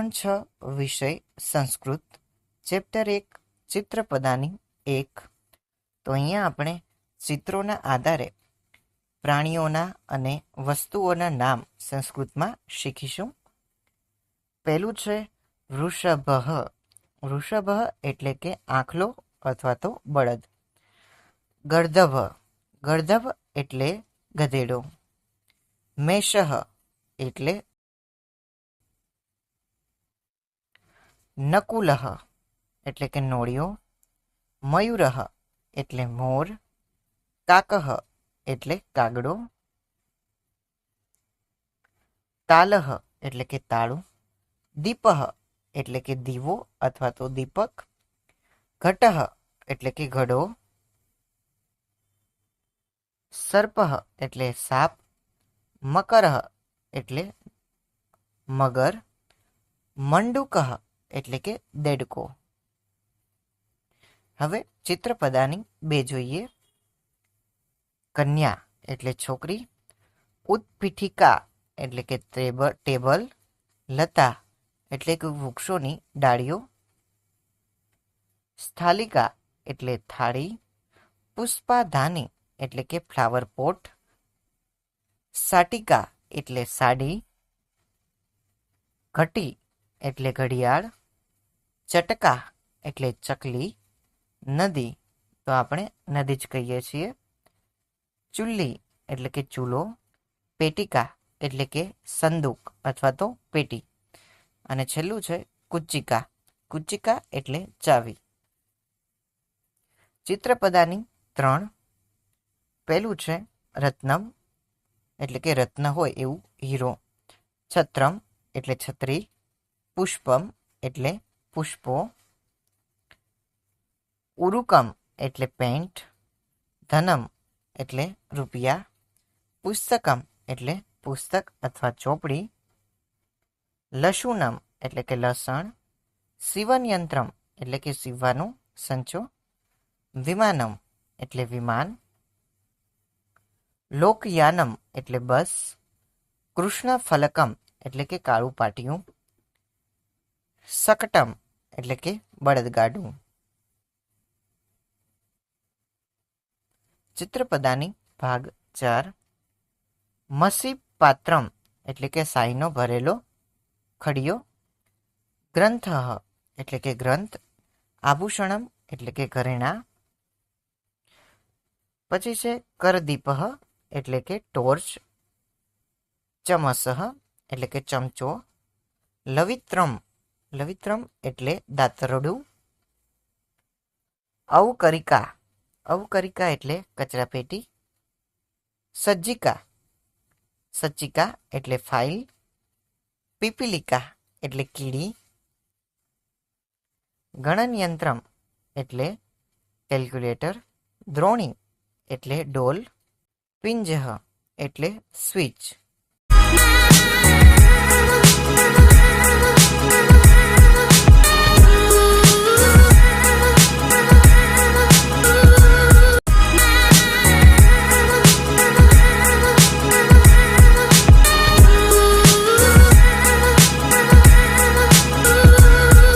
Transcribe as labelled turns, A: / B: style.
A: ધોરણ 6 વિષય સંસ્કૃત ચેપ્ટર 1 ચિત્રપદાની 1. તો અહીંયા આપણે ચિત્રોના આધારે પ્રાણીઓના અને વસ્તુઓના નામ સંસ્કૃતમાં શીખીશું. પહેલું છે વૃષભઃ. વૃષભ એટલે કે આંખલો અથવા તો બળદ. ગર્દભ. ગર્દભ એટલે ગધેડો. મેષઃ એટલે નકુલઃ એટલે કે નોળિયો. મયુરઃ એટલે મોર. કાકઃ એટલે કાગડો. તાલઃ એટલે કે તાળું. દીપઃ એટલે કે દીવો અથવા તો દીપક. ઘટઃ એટલે કે ઘડો. સર્પઃ એટલે સાપ. મકરઃ એટલે મગર. મંડુકઃ એટલે કે દેડકો. હવે ચિત્રપદાની 2 જોઈએ. કન્યા એટલે છોકરી. ઉત્પીઠિકા એટલે કે ટેબલ. લતા એટલે કે વૃક્ષોની ડાળીઓ. સ્થાલિકા એટલે થાળી. પુષ્પાધાની એટલે કે ફ્લાવર પોટ. સાટિકા એટલે સાડી. ઘટી એટલે ઘડિયાળ. ચટકા એટલે ચકલી. નદી તો આપણે નદી જ કહીએ છીએ. ચૂલ્લી એટલે કે ચૂલો. પેટિકા એટલે કે સંદૂક અથવા તો પેટી. અને છેલ્લું છે કુચ્ચિકા. કુચ્ચિકા એટલે ચાવી. ચિત્રપદાની 3. પહેલું છે રત્નમ એટલે કે રત્ન હોય એવું હીરો. છત્રમ એટલે છત્રી. પુષ્પમ એટલે પુષ્પો. ઉરુકમ એટલે પેન્ટ. ધનમ એટલે રૂપિયા. પુસ્તકમ એટલે પુસ્તક અથવા ચોપડી. લશુનમ એટલે કે લસણ. સીવનયંત્રમ એટલે કે સીવવાનો સંચો. વિમાનમ એટલે વિમાન. લોકયાનમ એટલે બસ. કૃષ્ણ ફલકમ એટલે કે કાળું પાટિયું. શકટમ એટલે કે બળદગાડું. ચિત્રપદાની ભાગ 4. મસી પાત્રમ એટલે કે સાઈનો ભરેલો ખડિયો. ગ્રંથઃ એટલે કે ગ્રંથ. આભૂષણમ એટલે કે ઘરેણાં. પછી છે કરદીપઃ એટલે કે ટોર્ચ. ચમસઃ એટલે કે ચમચો. લવિત્રમ. લવિત્રમ એટલે દાતરડું. અવકરિકા. અવકરિકા એટલે કચરાપેટી. સજ્જિકા. સજ્જિકા એટલે ફાઇલ. પીપીલિકા એટલે કીડી. ગણનયંત્રમ એટલે કેલ્ક્યુલેટર. દ્રોણી એટલે ડોલ. પિંજઃ એટલે સ્વિચ.